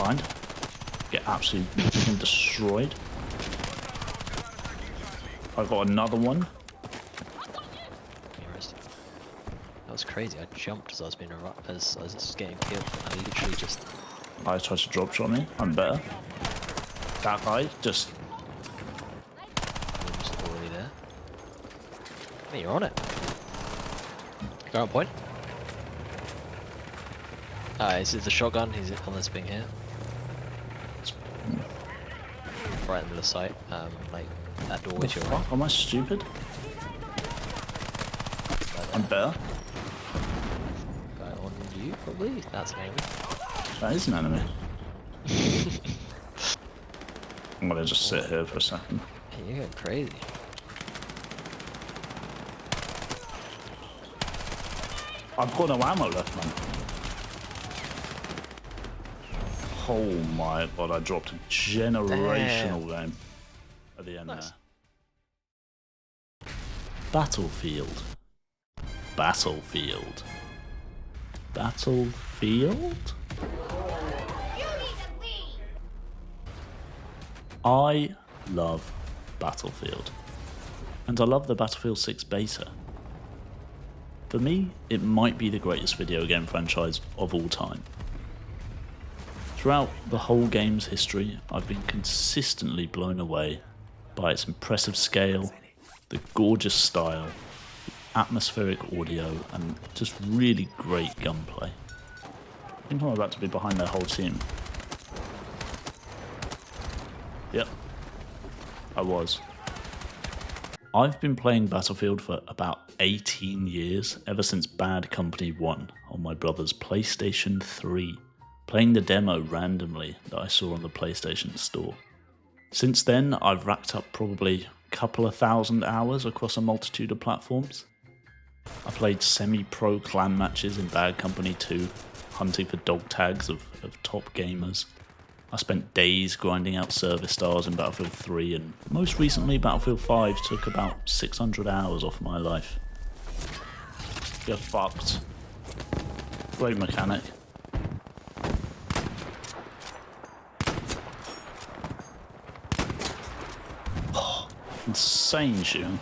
behind. Get absolutely freaking destroyed. I got another one. That was crazy. I jumped as I was being as I was just getting killed. I literally just. I tried to drop shot me. I'm better. That guy just. I'm just already there. Hey, you're on it. Go on point. Is it the shotgun? He's on this thing here. Right in the middle of sight. Like that doorway to your right. Am I stupid? I'm better. Guy on you, probably? That's an enemy. That is an enemy. I'm gonna just sit here for a second. Hey, you're going crazy. I've got no ammo left, man. Oh my god, I dropped a generational game at the end Nice. there. Battlefield. Battlefield. Battlefield? I love Battlefield. And I love the Battlefield 6 beta. For me, it might be the greatest video game franchise of all time. Throughout the whole game's history, I've been consistently blown away by its impressive scale, the gorgeous style, the atmospheric audio, and just really great gunplay. I think I'm about to be behind their whole team. Yep, I was. I've been playing Battlefield for about 18 years, ever since Bad Company 1 on my brother's PlayStation 3, playing the demo randomly that I saw on the PlayStation Store. Since then, I've racked up probably a couple of thousand hours across a multitude of platforms. I played semi-pro clan matches in Bad Company 2, hunting for dog tags of top gamers. I spent days grinding out service stars in Battlefield 3, and most recently Battlefield 5 took about 600 hours off my life. Get fucked. Great mechanic. Oh, insane shooting.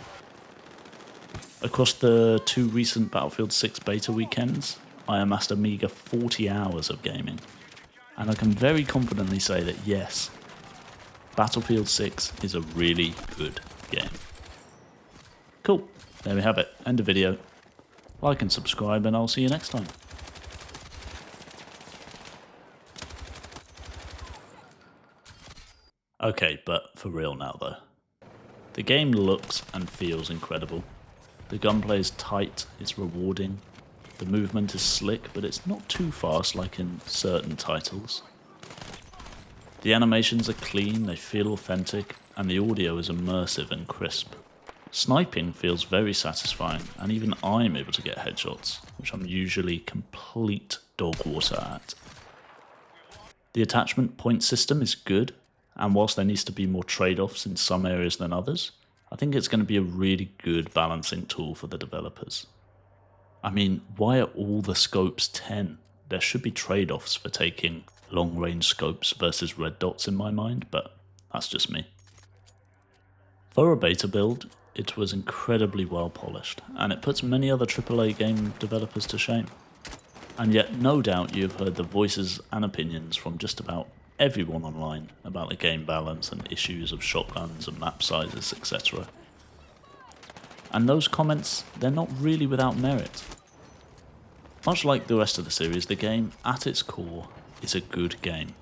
Across the 2 recent Battlefield 6 beta weekends, I amassed a meager 40 hours of gaming. And I can very confidently say that yes, Battlefield 6 is a really good game. Cool, there we have it, end of video. Like and subscribe, and I'll see you next time. Okay, but for real now though. The game looks and feels incredible. The gunplay is tight, it's rewarding. The movement is slick, but it's not too fast like in certain titles. The animations are clean, they feel authentic, and the audio is immersive and crisp. Sniping feels very satisfying, and even I'm able to get headshots, which I'm usually complete dog water at. The attachment point system is good, and whilst there needs to be more trade-offs in some areas than others, I think it's going to be a really good balancing tool for the developers. I mean, why are all the scopes 10? There should be trade-offs for taking long-range scopes versus red dots in my mind, but that's just me. For a beta build, it was incredibly well polished, and it puts many other AAA game developers to shame. And yet, no doubt you've heard the voices and opinions from just about everyone online about the game balance and issues of shotguns and map sizes, etc. And those comments, they're not really without merit. Much like the rest of the series, the game, at its core, is a good game.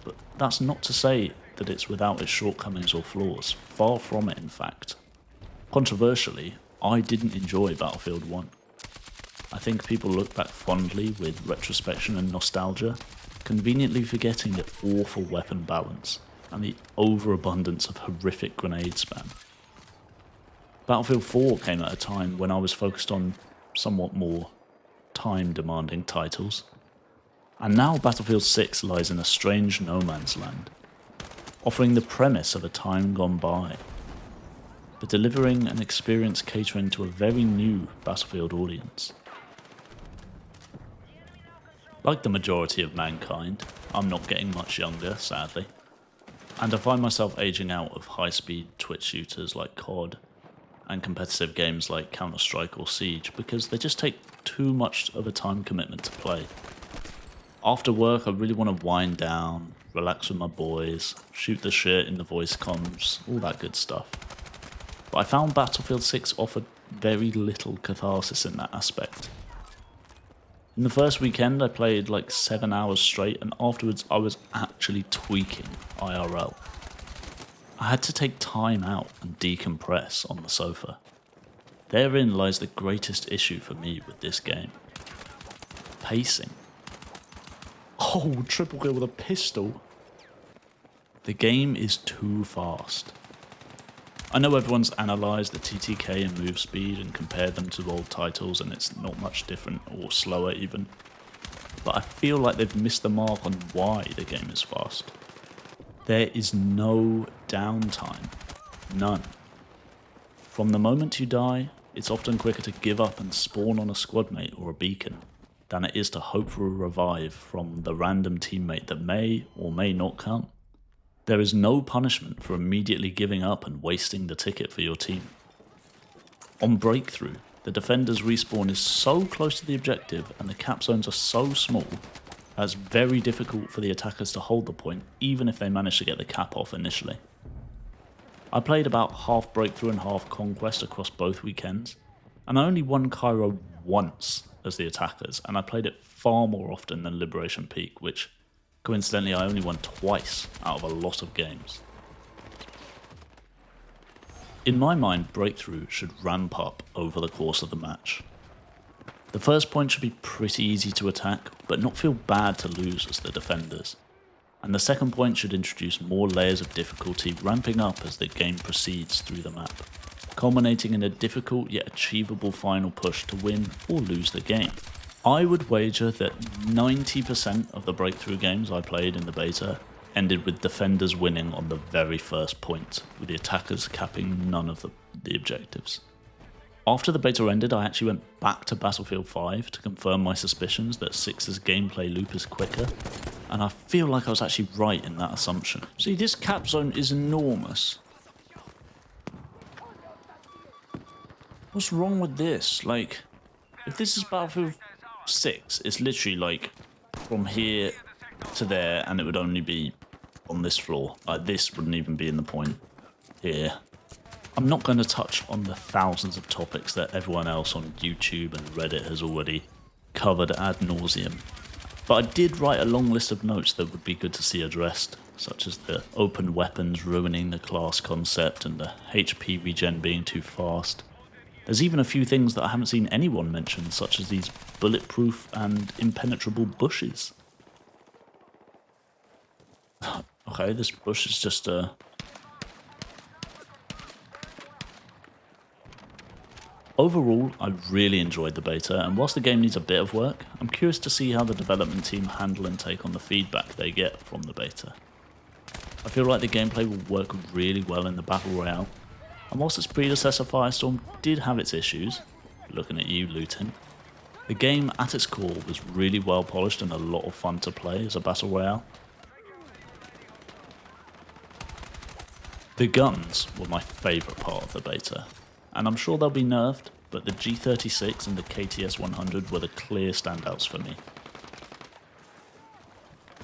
But that's not to say that it's without its shortcomings or flaws. Far from it, in fact. Controversially, I didn't enjoy Battlefield 1. I think people look back fondly with retrospection and nostalgia, conveniently forgetting the awful weapon balance and the overabundance of horrific grenade spam. Battlefield 4 came at a time when I was focused on somewhat more time-demanding titles, and now Battlefield 6 lies in a strange no man's land, offering the premise of a time gone by, but delivering an experience catering to a very new Battlefield audience. Like the majority of mankind, I'm not getting much younger, sadly. And I find myself aging out of high-speed Twitch shooters like COD and competitive games like Counter-Strike or Siege because they just take too much of a time commitment to play. After work, I really want to wind down, relax with my boys, shoot the shit in the voice comms, all that good stuff. But I found Battlefield 6 offered very little catharsis in that aspect. In the first weekend, I played like 7 hours straight, and afterwards I was actually tweaking IRL. I had to take time out and decompress on the sofa. Therein lies the greatest issue for me with this game. Pacing. Oh, triple kill with a pistol. The game is too fast. I know everyone's analysed the TTK and move speed and compared them to old titles, and it's not much different or slower even. But I feel like they've missed the mark on why the game is fast. There is no downtime. None. From the moment you die, it's often quicker to give up and spawn on a squad mate or a beacon than it is to hope for a revive from the random teammate that may or may not come. There is no punishment for immediately giving up and wasting the ticket for your team. On breakthrough, the defender's respawn is so close to the objective and the cap zones are so small that it's very difficult for the attackers to hold the point even if they manage to get the cap off initially. I played about half breakthrough and half conquest across both weekends, and I only won Cairo once as the attackers, and I played it far more often than Liberation Peak, which coincidentally I only won twice out of a lot of games. In my mind, breakthrough should ramp up over the course of the match. The first point should be pretty easy to attack, but not feel bad to lose as the defenders. And the second point should introduce more layers of difficulty, ramping up as the game proceeds through the map, culminating in a difficult yet achievable final push to win or lose the game. I would wager that 90% of the breakthrough games I played in the beta ended with defenders winning on the very first point, with the attackers capping none of the objectives. After the beta ended, I actually went back to Battlefield 5 to confirm my suspicions that 6's gameplay loop is quicker, and I feel like I was actually right in that assumption. See, this cap zone is enormous. What's wrong with this? Like, if this is Battlefield 6, it's literally like from here to there, and it would only be on this floor. Like, this wouldn't even be in the point here. I'm not going to touch on the thousands of topics that everyone else on YouTube and Reddit has already covered ad nauseum, but I did write a long list of notes that would be good to see addressed, such as the open weapons ruining the class concept and the HP regen being too fast. There's even a few things that I haven't seen anyone mention, such as these bulletproof and impenetrable bushes. Okay, this bush is just a... Overall, I really enjoyed the beta, and whilst the game needs a bit of work, I'm curious to see how the development team handle and take on the feedback they get from the beta. I feel like the gameplay will work really well in the Battle Royale, and whilst its predecessor Firestorm did have its issues, looking at you looting, the game at its core was really well polished and a lot of fun to play as a Battle Royale. The guns were my favourite part of the beta, and I'm sure they'll be nerfed, but the G36 and the KTS-100 were the clear standouts for me.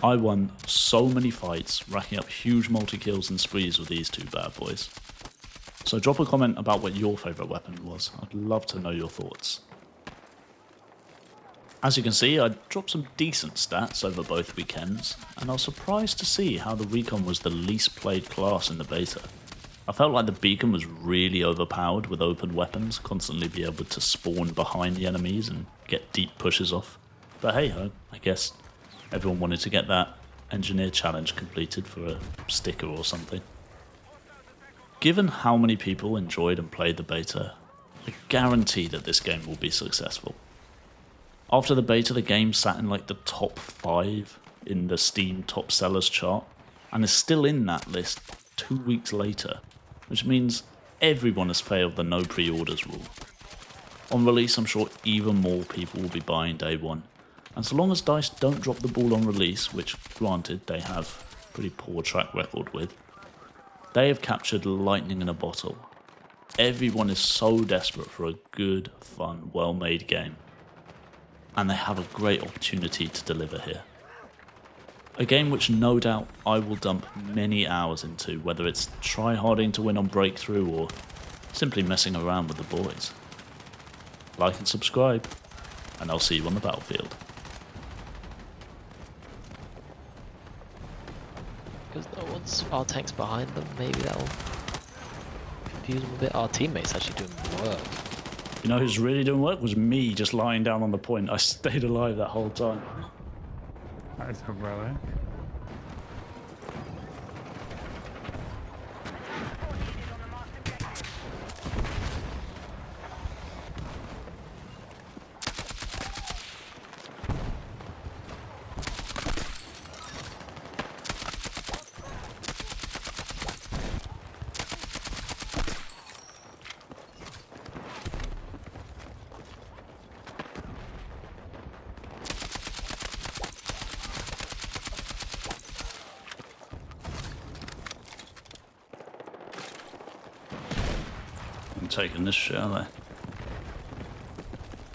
I won so many fights, racking up huge multi-kills and sprees with these two bad boys. So drop a comment about what your favourite weapon was. I'd love to know your thoughts. As you can see, I dropped some decent stats over both weekends, and I was surprised to see how the Recon was the least played class in the beta. I felt like the beacon was really overpowered with open weapons, constantly be able to spawn behind the enemies and get deep pushes off. But hey ho, I guess everyone wanted to get that engineer challenge completed for a sticker or something. Given how many people enjoyed and played the beta, I guarantee that this game will be successful. After the beta, the game sat in like the top 5 in the Steam top sellers chart, and is still in that list 2 weeks later, which means everyone has failed the no pre-orders rule. On release, I'm sure even more people will be buying day one, And so long as DICE don't drop the ball on release, which granted they have a pretty poor track record with, they have captured lightning in a bottle. Everyone is so desperate for a good, fun, well-made game. And they have a great opportunity to deliver here. A game which no doubt I will dump many hours into, whether it's try-harding to win on Breakthrough or simply messing around with the boys. Like and subscribe, and I'll see you on the battlefield. Because once our tank's behind them, maybe that'll confuse them a bit. Our teammates actually doing work. You know who's really doing work? Was me just lying down on the point. I stayed alive that whole time. That's a relic. I'm taking this shit, aren't I?